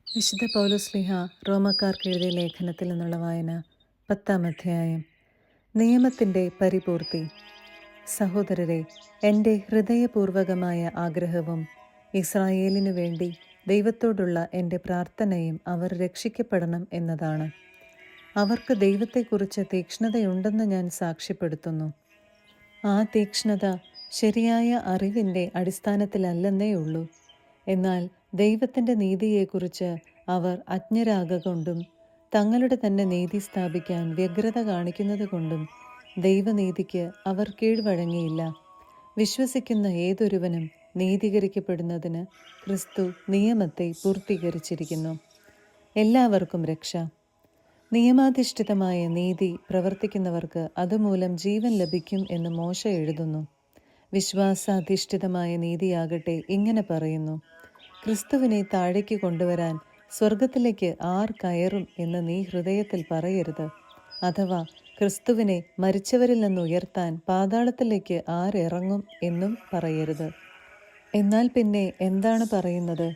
വിശുദ്ധ പൗലോസ്ലീഹ റോമക്കാർക്ക് എഴുതിയ ലേഖനത്തിൽ നിന്നുള്ള വായന 10-ാം അധ്യായം. നിയമത്തിൻ്റെ പരിപൂർത്തി. സഹോദരരെ, എൻ്റെ ഹൃദയപൂർവകമായ ആഗ്രഹവും ഇസ്രായേലിനു വേണ്ടി ദൈവത്തോടുള്ള എൻ്റെ പ്രാർത്ഥനയും അവർ രക്ഷിക്കപ്പെടണം എന്നതാണ്. അവർക്ക് ദൈവത്തെക്കുറിച്ച് തീക്ഷ്ണതയുണ്ടെന്ന് ഞാൻ സാക്ഷ്യപ്പെടുത്തുന്നു. ആ തീക്ഷ്ണത ശരിയായ അറിവിൻ്റെ അടിസ്ഥാനത്തിലല്ലെന്നേ ഉള്ളൂ. എന്നാൽ ദൈവത്തിൻ്റെ നീതിയെക്കുറിച്ച് അവർ അജ്ഞരാകൊണ്ടും തങ്ങളുടെ തന്നെ നീതി സ്ഥാപിക്കാൻ വ്യഗ്രത കാണിക്കുന്നത് കൊണ്ടും ദൈവനീതിക്ക് അവർ കീഴ്വഴങ്ങിയില്ല. വിശ്വസിക്കുന്ന ഏതൊരുവനും നീതീകരിക്കപ്പെടുന്നതിന് ക്രിസ്തു നിയമത്തെ പൂർത്തീകരിച്ചിരിക്കുന്നു. എല്ലാവർക്കും രക്ഷ. നിയമാധിഷ്ഠിതമായ നീതി പ്രവർത്തിക്കുന്നവർക്ക് അതുമൂലം ജീവൻ ലഭിക്കും എന്ന് മോശ എഴുതുന്നു. വിശ്വാസാധിഷ്ഠിതമായ നീതിയാകട്ടെ ഇങ്ങനെ പറയുന്നു: ക്രിസ്തുവിനെ താഴേക്ക് കൊണ്ടുവരാൻ സ്വർഗത്തിലേക്ക് ആർ കയറും എന്ന് നീ ഹൃദയത്തിൽ പറയരുത്. അഥവാ ക്രിസ്തുവിനെ മരിച്ചവരിൽ നിന്ന് ഉയർത്താൻ പാതാളത്തിലേക്ക് ആരിറങ്ങും എന്നും പറയരുത്. എന്നാൽ പിന്നെ എന്താണ് പറയുന്നത്?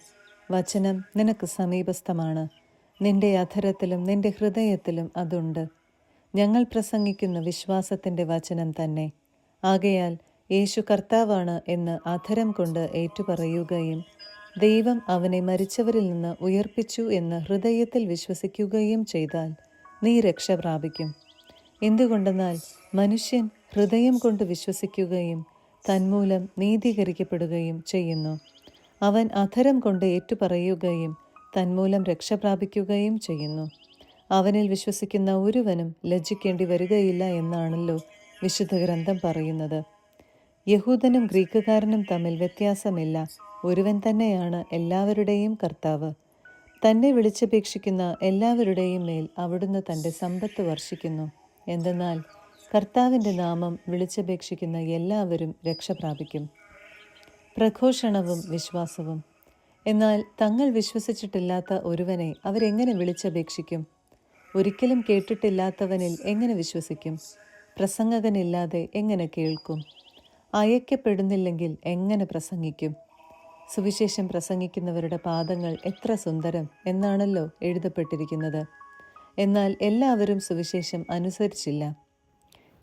വചനം നിനക്ക് സമീപസ്ഥമാണ്, നിന്റെ അധരത്തിലും നിന്റെ ഹൃദയത്തിലും അതുണ്ട്. ഞങ്ങൾ പ്രസംഗിക്കുന്ന വിശ്വാസത്തിൻ്റെ വചനം തന്നെ. ആകയാൽ യേശു കർത്താവാണ് എന്ന് അധരം കൊണ്ട് ഏറ്റുപറയുകയും ദൈവം അവനെ മരിച്ചവരിൽ നിന്ന് ഉയർപ്പിച്ചു എന്ന് ഹൃദയത്തിൽ വിശ്വസിക്കുകയും ചെയ്താൽ നീ രക്ഷ പ്രാപിക്കും. എന്തുകൊണ്ടെന്നാൽ മനുഷ്യൻ ഹൃദയം കൊണ്ട് വിശ്വസിക്കുകയും തന്മൂലം നീതീകരിക്കപ്പെടുകയും ചെയ്യുന്നു. അവൻ അധരം കൊണ്ട് ഏറ്റുപറയുകയും തന്മൂലം രക്ഷ പ്രാപിക്കുകയും ചെയ്യുന്നു. അവനിൽ വിശ്വസിക്കുന്ന ഒരുവനും ലജ്ജിക്കേണ്ടി വരികയില്ല എന്നാണല്ലോ വിശുദ്ധ ഗ്രന്ഥം പറയുന്നത്. യഹൂദനും ഗ്രീക്കുകാരനും തമ്മിൽ വ്യത്യാസമില്ല, ഒരുവൻ തന്നെയാണ് എല്ലാവരുടെയും കർത്താവ്. തന്നെ വിളിച്ചപേക്ഷിക്കുന്ന എല്ലാവരുടെയും മേൽ അവിടുന്ന് തൻ്റെ സമ്പത്ത് വർഷിക്കുന്നു. എന്തെന്നാൽ കർത്താവിൻ്റെ നാമം വിളിച്ചപേക്ഷിക്കുന്ന എല്ലാവരും രക്ഷ പ്രാപിക്കും. പ്രഘോഷണവും വിശ്വാസവും. എന്നാൽ തങ്ങൾ വിശ്വസിച്ചിട്ടില്ലാത്ത ഒരുവനെ അവരെങ്ങനെ വിളിച്ചപേക്ഷിക്കും? ഒരിക്കലും കേട്ടിട്ടില്ലാത്തവനിൽ എങ്ങനെ വിശ്വസിക്കും? പ്രസംഗകനില്ലാതെ എങ്ങനെ കേൾക്കും? അയക്കപ്പെടുന്നില്ലെങ്കിൽ എങ്ങനെ പ്രസംഗിക്കും? സുവിശേഷം പ്രസംഗിക്കുന്നവരുടെ പാദങ്ങൾ എത്ര സുന്ദരം എന്നാണല്ലോ എഴുതപ്പെട്ടിരിക്കുന്നത്. എന്നാൽ എല്ലാവരും സുവിശേഷം അനുസരിച്ചില്ല.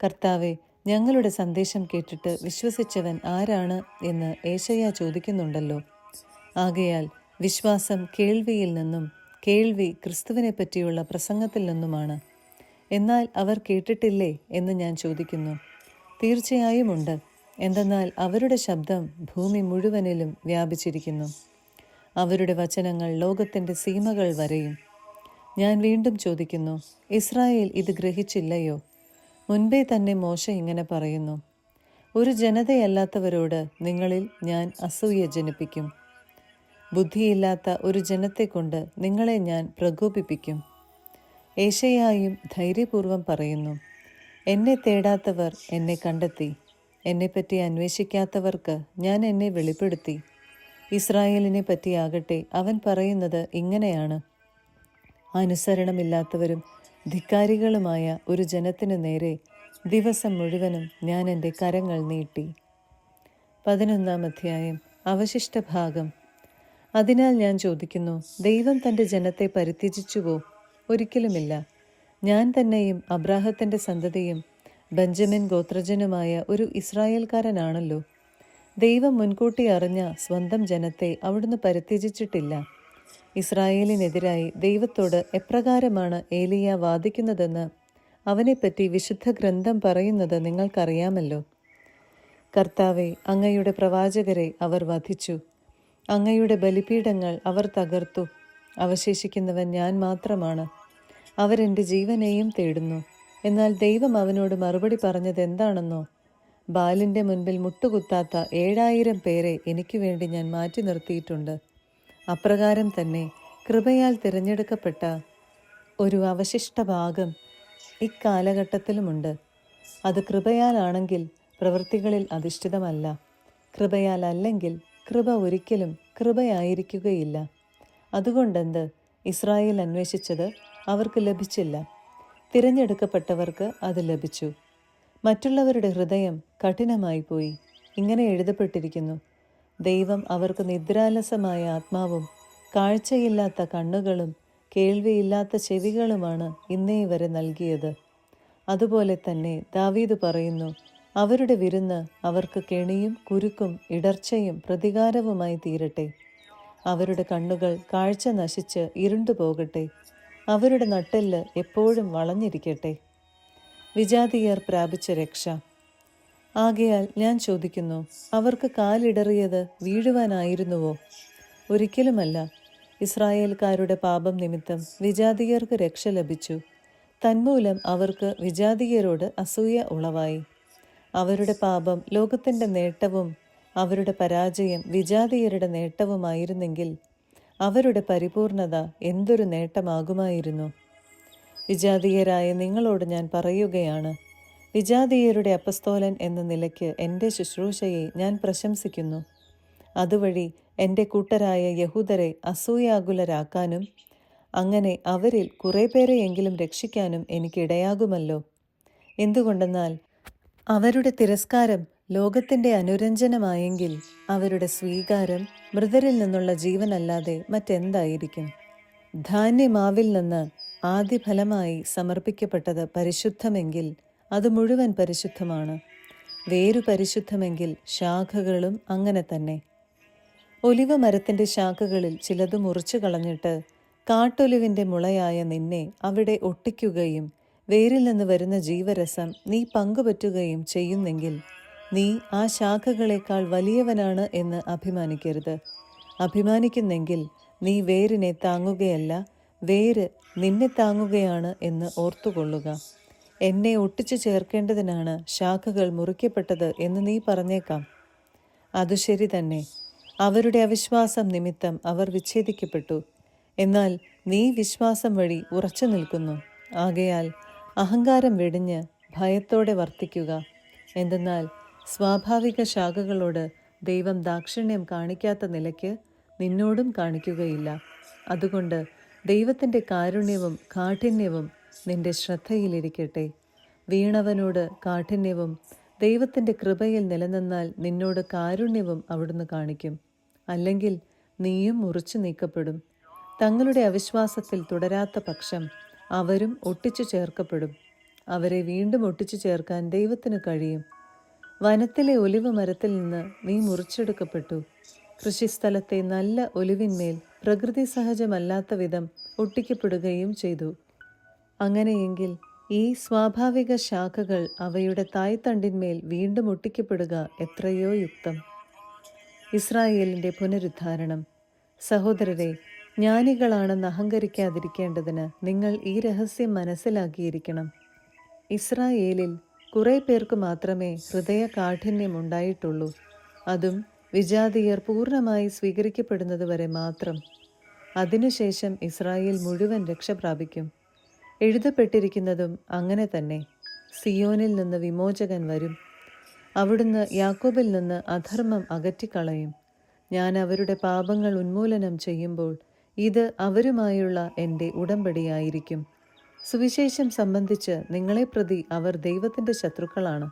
കർത്താവെ, ഞങ്ങളുടെ സന്ദേശം കേട്ടിട്ട് വിശ്വസിച്ചവൻ ആരാണ് എന്ന് ഏശയ്യാ ചോദിക്കുന്നുണ്ടല്ലോ. ആകയാൽ വിശ്വാസം കേൾവിയിൽ നിന്നും, കേൾവി ക്രിസ്തുവിനെ പറ്റിയുള്ള പ്രസംഗത്തിൽ നിന്നുമാണ്. എന്നാൽ അവർ കേട്ടിട്ടില്ലേ എന്ന് ഞാൻ ചോദിക്കുന്നു. തീർച്ചയായും ഉണ്ട്. എന്തെന്നാൽ അവരുടെ ശബ്ദം ഭൂമി മുഴുവനിലും വ്യാപിച്ചിരിക്കുന്നു. അവരുടെ വചനങ്ങൾ ലോകത്തിൻ്റെ സീമകൾ വരെയും. ഞാൻ വീണ്ടും ചോദിക്കുന്നു, ഇസ്രായേൽ ഇത് ഗ്രഹിച്ചില്ലയോ? മുൻപേ തന്നെ മോശ ഇങ്ങനെ പറയുന്നു: ഒരു ജനതയല്ലാത്തവരോട് നിങ്ങളിൽ ഞാൻ അസൂയ ജനിപ്പിക്കും. ബുദ്ധിയില്ലാത്ത ഒരു ജനത്തെക്കൊണ്ട് നിങ്ങളെ ഞാൻ പ്രകോപിപ്പിക്കും. ഏശയ്യായും ധൈര്യപൂർവം പറയുന്നു: എന്നെ തേടാത്തവർ എന്നെ കണ്ടെത്തി, എന്നെപ്പറ്റി അന്വേഷിക്കാത്തവർക്ക് ഞാൻ എന്നെ വെളിപ്പെടുത്തി. ഇസ്രായേലിനെ പറ്റിയാകട്ടെ അവൻ പറയുന്നത് ഇങ്ങനെയാണ്: അനുസരണമില്ലാത്തവരും ധിക്കാരികളുമായ ഒരു ജനത്തിനു നേരെ ദിവസം മുഴുവനും ഞാൻ എൻ്റെ കരങ്ങൾ നീട്ടി. 11-ാം അധ്യായം. അവശിഷ്ട ഭാഗം. അതിനാൽ ഞാൻ ചോദിക്കുന്നു, ദൈവം തൻ്റെ ജനത്തെ പരിത്യജിച്ചുവോ? ഒരിക്കലുമില്ല. ഞാൻ തന്നെയും അബ്രാഹത്തിൻ്റെ സന്തതിയും ബെഞ്ചമിൻ ഗോത്രജനുമായ ഒരു ഇസ്രായേൽക്കാരനാണല്ലോ. ദൈവം മുൻകൂട്ടി അറിഞ്ഞ സ്വന്തം ജനത്തെ അവിടുന്ന് പരിത്യജിച്ചിട്ടില്ല. ഇസ്രായേലിനെതിരായി ദൈവത്തോട് എപ്രകാരമാണ് ഏലിയ വാദിക്കുന്നതെന്ന് അവനെപ്പറ്റി വിശുദ്ധ ഗ്രന്ഥം പറയുന്നത് നിങ്ങൾക്കറിയാമല്ലോ. കർത്താവെ, അങ്ങയുടെ പ്രവാചകരെ അവർ വധിച്ചു, അങ്ങയുടെ ബലിപീഠങ്ങൾ അവർ തകർത്തു. അവശേഷിക്കുന്നവൻ ഞാൻ മാത്രമാണ്. അവരെൻ്റെ ജീവനെയും തേടുന്നു. എന്നാൽ ദൈവം അവനോട് മറുപടി പറഞ്ഞത് എന്താണെന്നോ? ബാലിൻ്റെ മുൻപിൽ മുട്ടുകുത്താത്ത 7000 പേരെ എനിക്ക് വേണ്ടി ഞാൻ മാറ്റി നിർത്തിയിട്ടുണ്ട്. അപ്രകാരം തന്നെ കൃപയാൽ തിരഞ്ഞെടുക്കപ്പെട്ട ഒരു അവശിഷ്ട ഭാഗം ഇക്കാലഘട്ടത്തിലുമുണ്ട്. അത് കൃപയാലാണെങ്കിൽ പ്രവൃത്തികളിൽ അധിഷ്ഠിതമല്ല. കൃപയാൽ അല്ലെങ്കിൽ കൃപ ഒരിക്കലും കൃപയായിരിക്കുകയില്ല. അതുകൊണ്ടെന്ത്? ഇസ്രായേൽ അന്വേഷിച്ചത് അവർക്ക് ലഭിച്ചില്ല, തിരഞ്ഞെടുക്കപ്പെട്ടവർക്ക് അത് ലഭിച്ചു. മറ്റുള്ളവരുടെ ഹൃദയം കഠിനമായി പോയി. ഇങ്ങനെ എഴുതപ്പെട്ടിരിക്കുന്നു: ദൈവം അവർക്ക് നിദ്രാലസമായ ആത്മാവും കാഴ്ചയില്ലാത്ത കണ്ണുകളും കേൾവിയില്ലാത്ത ചെവികളുമാണ് ഇന്നേ വരെ നൽകിയത്. അതുപോലെ തന്നെ ദാവീദ് പറയുന്നു, അവരുടെ വിരുന്ന് അവർക്ക് കെണിയും കുരുക്കും ഇടർച്ചയും പ്രതികാരവുമായി തീരട്ടെ. അവരുടെ കണ്ണുകൾ കാഴ്ച നശിച്ച് ഇരുണ്ടുപോകട്ടെ. അവരുടെ നട്ടെല്ല് എപ്പോഴും വളഞ്ഞിരിക്കട്ടെ. വിജാതീയർ പ്രാപിച്ച രക്ഷ. ആകയാൽ ഞാൻ ചോദിക്കുന്നു, അവർക്ക് കാലിടറിയത് വീഴുവാനായിരുന്നുവോ? ഒരിക്കലുമല്ല. ഇസ്രായേൽക്കാരുടെ പാപം നിമിത്തം വിജാതീയർക്ക് രക്ഷ ലഭിച്ചു. തന്മൂലം അവർക്ക് വിജാതീയരോട് അസൂയ ഉളവായി. അവരുടെ പാപം ലോകത്തിൻ്റെ നേട്ടവും അവരുടെ പരാജയം വിജാതീയരുടെ നേട്ടവുമായിരുന്നെങ്കിൽ അവരുടെ പരിപൂർണത എന്തൊരു നേട്ടമാകുമായിരുന്നു. വിജാതീയരായ നിങ്ങളോട് ഞാൻ പറയുകയാണ്, വിജാതീയരുടെ അപ്പസ്തോലൻ എന്ന നിലയ്ക്ക് എൻ്റെ ശുശ്രൂഷയെ ഞാൻ പ്രശംസിക്കുന്നു. അതുവഴി എൻ്റെ കൂട്ടരായ യഹൂദരെ അസൂയാകുലരാക്കാനും അങ്ങനെ അവരിൽ കുറേ പേരെയെങ്കിലും രക്ഷിക്കാനും എനിക്കിടയാകുമല്ലോ. എന്തുകൊണ്ടെന്നാൽ അവരുടെ തിരസ്കാരം ലോകത്തിൻ്റെ അനുരഞ്ജനമായെങ്കിൽ അവരുടെ സ്വീകാരം മൃതരിൽ നിന്നുള്ള ജീവനല്ലാതെ മറ്റെന്തായിരിക്കും? ധാന്യമാവിൽ നിന്ന് ആദ്യഫലമായി സമർപ്പിക്കപ്പെട്ടത് പരിശുദ്ധമെങ്കിൽ അത് മുഴുവൻ പരിശുദ്ധമാണ്. വേരു പരിശുദ്ധമെങ്കിൽ ശാഖകളും അങ്ങനെ തന്നെ. ഒലിവ് മരത്തിൻ്റെ ശാഖകളിൽ ചിലത് മുറിച്ചു കളഞ്ഞിട്ട് കാട്ടൊലിവിൻ്റെ മുളയായ നിന്നെ അവിടെ ഒട്ടിക്കുകയും വേരിൽ നിന്ന് വരുന്ന ജീവരസം നീ പങ്കുപറ്റുകയും ചെയ്യുന്നെങ്കിൽ നീ ആ ശാഖകളേക്കാൾ വലിയവനാണ് എന്ന് അഭിമാനിക്കരുത്. അഭിമാനിക്കുന്നെങ്കിൽ നീ വേരിനെ താങ്ങുകയല്ല, വേര് നിന്നെ താങ്ങുകയാണ് എന്ന് ഓർത്തുകൊള്ളുക. എന്നെ ഒട്ടിച്ചു ചേർക്കേണ്ടതിനാണ് ശാഖകൾ മുറിക്കപ്പെട്ടത് എന്ന് നീ പറഞ്ഞേക്കാം. അതു ശരി തന്നെ. അവരുടെ അവിശ്വാസം നിമിത്തം അവർ വിച്ഛേദിക്കപ്പെട്ടു. എന്നാൽ നീ വിശ്വാസം വഴി ഉറച്ചു നിൽക്കുന്നു. ആകയാൽ അഹങ്കാരം വെടിഞ്ഞ് ഭയത്തോടെ വർത്തിക്കുക. എന്തെന്നാൽ സ്വാഭാവിക ശാഖകളോട് ദൈവം ദാക്ഷിണ്യം കാണിക്കാത്ത നിലയ്ക്ക് നിന്നോടും കാണിക്കുകയില്ല. അതുകൊണ്ട് ദൈവത്തിൻ്റെ കാരുണ്യവും കാഠിന്യവും നിന്റെ ശ്രദ്ധയിലിരിക്കട്ടെ. വീണവനോട് കാഠിന്യവും ദൈവത്തിൻ്റെ കൃപയിൽ നിലനിന്നാൽ നിന്നോട് കാരുണ്യവും അവിടുന്ന് കാണിക്കും. അല്ലെങ്കിൽ നീയും മുറിച്ചു നീക്കപ്പെടും. തങ്ങളുടെ അവിശ്വാസത്തിൽ തുടരാത്ത പക്ഷം അവരും ഒട്ടിച്ചു ചേർക്കപ്പെടും. അവരെ വീണ്ടും ഒട്ടിച്ചു ചേർക്കാൻ ദൈവത്തിന് കഴിയും. വനത്തിലെ ഒലിവ് മരത്തിൽ നിന്ന് നീ മുറിച്ചെടുക്കപ്പെട്ടു. കൃഷിസ്ഥലത്തെ നല്ല ഒലിവിന്മേൽ പ്രകൃതി സഹജമല്ലാത്ത വിധം ഒട്ടിക്കപ്പെടുകയും ചെയ്തു. അങ്ങനെയെങ്കിൽ ഈ സ്വാഭാവിക ശാഖകൾ അവയുടെ തായ്തണ്ടിന്മേൽ വീണ്ടും ഒട്ടിക്കപ്പെടുക എത്രയോ യുക്തം. ഇസ്രായേലിൻ്റെ പുനരുദ്ധാരണം. സഹോദരരെ, ജ്ഞാനികളാണെന്ന് അഹങ്കരിക്കാതിരിക്കേണ്ടതിന് നിങ്ങൾ ഈ രഹസ്യം മനസ്സിലാക്കിയിരിക്കണം. ഇസ്രായേലിൽ കുറേ പേർക്ക് മാത്രമേ ഹൃദയ കാഠിന്യം ഉണ്ടായിട്ടുള്ളൂ. അതും വിജാതീയർ പൂർണ്ണമായി സ്വീകരിക്കപ്പെടുന്നതുവരെ മാത്രം. അതിനുശേഷം ഇസ്രായേൽ മുഴുവൻ രക്ഷ പ്രാപിക്കും. എഴുതപ്പെട്ടിരിക്കുന്നതും അങ്ങനെ തന്നെ. സിയോനിൽ നിന്ന് വിമോചകൻ വരും. അവിടുന്ന് യാക്കോബിൽ നിന്ന് അധർമ്മം അകറ്റിക്കളയും. ഞാൻ അവരുടെ പാപങ്ങൾ ഉന്മൂലനം ചെയ്യുമ്പോൾ ഇത് അവരുമായുള്ള എൻ്റെ ഉടമ്പടിയായിരിക്കും. സുവിശേഷം സംബന്ധിച്ച് നിങ്ങളെ പ്രതി അവർ ദൈവത്തിൻ്റെ ശത്രുക്കളാണ്.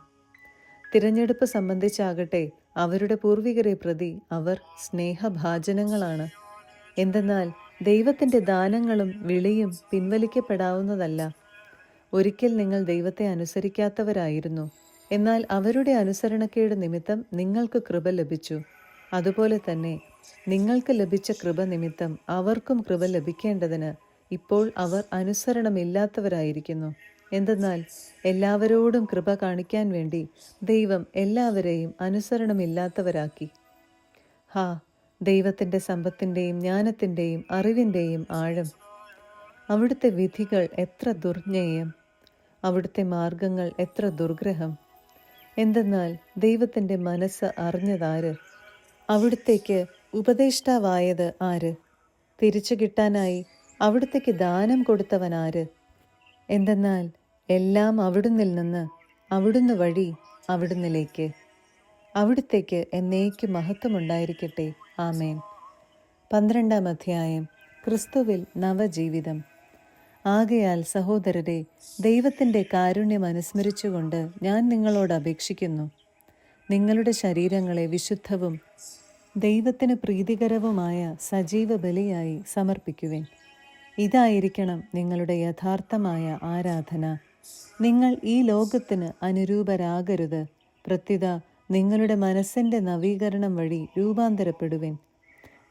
തിരഞ്ഞെടുപ്പ് സംബന്ധിച്ചാകട്ടെ അവരുടെ പൂർവികരെ പ്രതി അവർ സ്നേഹഭാജനങ്ങളാണ്. എന്തെന്നാൽ ദൈവത്തിൻ്റെ ദാനങ്ങളും വിളിയും പിൻവലിക്കപ്പെടാവുന്നതല്ല. ഒരിക്കൽ നിങ്ങൾ ദൈവത്തെ അനുസരിക്കാത്തവരായിരുന്നു. എന്നാൽ അവരുടെ അനുസരണക്കേട് നിമിത്തം നിങ്ങൾക്ക് കൃപ ലഭിച്ചു. അതുപോലെ തന്നെ നിങ്ങൾക്ക് ലഭിച്ച കൃപ നിമിത്തം അവർക്കും കൃപ ലഭിക്കേണ്ടതിന് ഇപ്പോൾ അവർ അനുസരണമില്ലാത്തവരായിരിക്കുന്നു. എന്തെന്നാൽ എല്ലാവരോടും കൃപ കാണിക്കാൻ വേണ്ടി ദൈവം എല്ലാവരെയും അനുസരണമില്ലാത്തവരാക്കി. ദൈവത്തിൻ്റെ സമ്പത്തിൻ്റെയും ജ്ഞാനത്തിൻ്റെയും അറിവിൻ്റെയും ആഴം! അവിടുത്തെ വിധികൾ എത്ര ദുർജ്ഞേയം! അവിടുത്തെ മാർഗങ്ങൾ എത്ര ദുർഗ്രഹം! എന്തെന്നാൽ ദൈവത്തിൻ്റെ മനസ്സ് അറിഞ്ഞതാര്? അവിടുത്തേക്ക് ഉപദേഷ്ടാവായത് ആര്? തിരിച്ചു കിട്ടാനായി അവിടുത്തേക്ക് ദാനം കൊടുത്തവനാര്? എന്തെന്നാൽ എല്ലാം അവിടുന്നിൽ നിന്ന്, അവിടുന്ന് വഴി അവിടുന്നിലേക്ക്. അവിടുത്തേക്ക് എന്നേക്കും മഹത്വമുണ്ടായിരിക്കട്ടെ. ആമേൻ. 12-ാം അധ്യായം. ക്രിസ്തുവിൽ നവജീവിതം. ആകയാൽ സഹോദരരെ, ദൈവത്തിൻ്റെ കാരുണ്യം അനുസ്മരിച്ചുകൊണ്ട് ഞാൻ നിങ്ങളോട് അപേക്ഷിക്കുന്നു. നിങ്ങളുടെ ശരീരങ്ങളെ വിശുദ്ധവും ദൈവത്തിന് പ്രീതികരവുമായ സജീവ ബലിയായി സമർപ്പിക്കുവിൻ. ഇതായിരിക്കണം നിങ്ങളുടെ യഥാർത്ഥമായ ആരാധന. നിങ്ങൾ ഈ ലോകത്തിന് അനുരൂപരാകരുത്, പ്രത്യുത നിങ്ങളുടെ മനസ്സിൻ്റെ നവീകരണം വഴി രൂപാന്തരപ്പെടുവിൻ.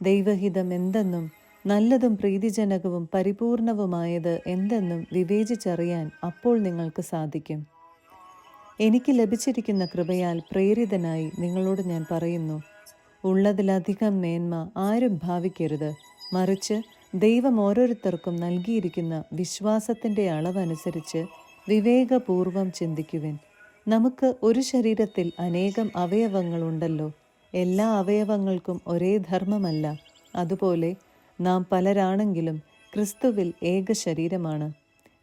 ദൈവഹിതം എന്തെന്നും നല്ലതും പ്രീതിജനകവും പരിപൂർണവുമായത് എന്തെന്നും വിവേചിച്ചറിയാൻ അപ്പോൾ നിങ്ങൾക്ക് സാധിക്കും. എനിക്ക് ലഭിച്ചിരിക്കുന്ന കൃപയാൽ പ്രേരിതനായി നിങ്ങളോട് ഞാൻ പറയുന്നു, ഉള്ളതിലധികം മേന്മ ആരും ഭാവിക്കരുത്, മറിച്ച് ദൈവം ഓരോരുത്തർക്കും നൽകിയിരിക്കുന്ന വിശ്വാസത്തിൻ്റെ അളവനുസരിച്ച് വിവേകപൂർവം ചിന്തിക്കുവിൻ. നമുക്ക് ഒരു ശരീരത്തിൽ അനേകം അവയവങ്ങളുണ്ടല്ലോ, എല്ലാ അവയവങ്ങൾക്കും ഒരേ ധർമ്മമല്ല. അതുപോലെ നാം പലരാണെങ്കിലും ക്രിസ്തുവിൽ ഏക ശരീരമാണ്.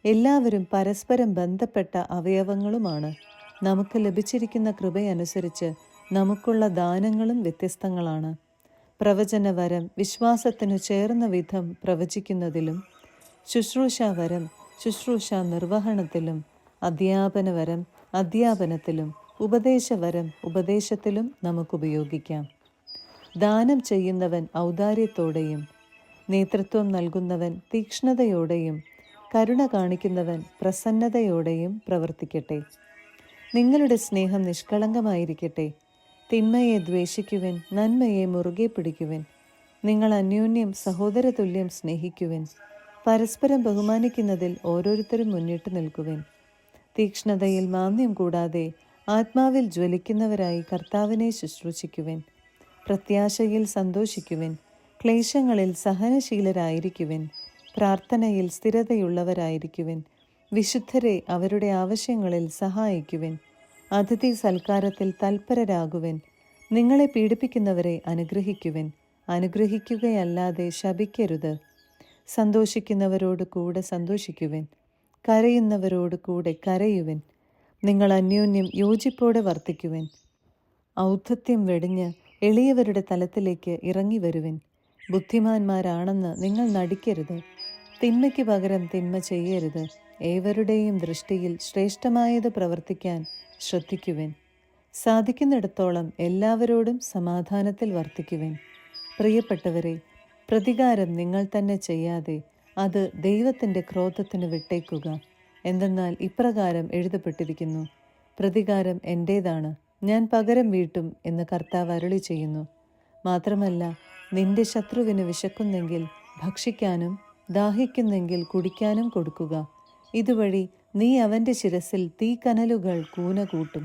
എല്ലാവരും പരസ്പരം ബന്ധപ്പെട്ട അവയവങ്ങളുമാണ്. നമുക്ക് ലഭിച്ചിരിക്കുന്ന കൃപയനുസരിച്ച് നമുക്കുള്ള ദാനങ്ങളും വ്യത്യസ്തങ്ങളാണ്. പ്രവചനവരം വിശ്വാസത്തിനു ചേർന്ന വിധം പ്രവചിക്കുന്നതിലും, ശുശ്രൂഷാവരം ശുശ്രൂഷ നിർവഹണത്തിലും, അധ്യാപനവരം അധ്യാപനത്തിലും, ഉപദേശവരം ഉപദേശത്തിലും നമുക്കുപയോഗിക്കാം. ദാനം ചെയ്യുന്നവൻ ഔദാര്യത്തോടെയും, നേതൃത്വം നൽകുന്നവൻ തീക്ഷ്ണതയോടെയും, കരുണ കാണിക്കുന്നവൻ പ്രസന്നതയോടെയും പ്രവർത്തിക്കട്ടെ. നിങ്ങളുടെ സ്നേഹം നിഷ്കളങ്കമായിരിക്കട്ടെ. തിന്മയെ ദ്വേഷിക്കുവിൻ, നന്മയെ മുറുകെ പിടിക്കുവിൻ. നിങ്ങൾ അന്യോന്യം സഹോദരതുല്യം സ്നേഹിക്കുവിൻ. പരസ്പരം ബഹുമാനിക്കുന്നതിൽ ഓരോരുത്തരും മുന്നിട്ട് നിൽക്കുവിൻ. തീക്ഷ്ണതയിൽ മാന്ദ്യം കൂടാതെ ആത്മാവിൽ ജ്വലിക്കുന്നവരായി കർത്താവിനെ ശുശ്രൂഷിക്കുവിൻ. പ്രത്യാശയിൽ സന്തോഷിക്കുവിൻ. ക്ലേശങ്ങളിൽ സഹനശീലരായിരിക്കുവിൻ. പ്രാർത്ഥനയിൽ സ്ഥിരതയുള്ളവരായിരിക്കുവിൻ. വിശുദ്ധരെ അവരുടെ ആവശ്യങ്ങളിൽ സഹായിക്കുവിൻ. അതിഥി സൽക്കാരത്തിൽ തൽപരരാകുവിൻ. നിങ്ങളെ പീഡിപ്പിക്കുന്നവരെ അനുഗ്രഹിക്കുവിൻ. അനുഗ്രഹിക്കുകയല്ലാതെ ശപിക്കരുത്. സന്തോഷിക്കുന്നവരോട് കൂടെ സന്തോഷിക്കുവിൻ. കരയുന്നവരോട് കൂടെ കരയുവിൻ. നിങ്ങൾ അന്യോന്യം യോജിപ്പോടെ വർത്തിക്കുവിൻ. ഔദ്ധത്യം വെടിഞ്ഞ് എളിയവരുടെ തലത്തിലേക്ക് ഇറങ്ങി വരുവിൻ. ബുദ്ധിമാന്മാരാണെന്ന് നിങ്ങൾ നടിക്കരുത്. തിന്മയ്ക്ക് പകരം തിന്മ ചെയ്യരുത്. ഏവരുടെയും ദൃഷ്ടിയിൽ ശ്രേഷ്ഠമായത് പ്രവർത്തിക്കാൻ ശ്രദ്ധിക്കുവിൻ. സാധിക്കുന്നിടത്തോളം എല്ലാവരോടും സമാധാനത്തിൽ വർത്തിക്കുവിൻ. പ്രിയപ്പെട്ടവരെ, പ്രതികാരം നിങ്ങൾ തന്നെ ചെയ്യാതെ അത് ദൈവത്തിൻ്റെ ക്രോധത്തിന് വിട്ടേക്കുക. എന്തെന്നാൽ ഇപ്രകാരം എഴുതപ്പെട്ടിരിക്കുന്നു, പ്രതികാരം എൻ്റേതാണ്, ഞാൻ പകരം വീട്ടും എന്ന് കർത്താവ് അരുളി ചെയ്യുന്നു. മാത്രമല്ല, നിന്റെ ശത്രുവിന് വിശക്കുന്നെങ്കിൽ ഭക്ഷിക്കാനും ദാഹിക്കുന്നെങ്കിൽ കുടിക്കാനും കൊടുക്കുക. ഇതുവഴി നീ അവൻ്റെ ശിരസിൽ തീക്കനലുകൾ കൂന കൂട്ടും.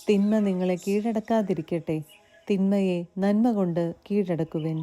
തിന്മ നിങ്ങളെ കീഴടക്കാതിരിക്കട്ടെ, തിന്മയെ നന്മ കൊണ്ട് കീഴടക്കുവിൻ.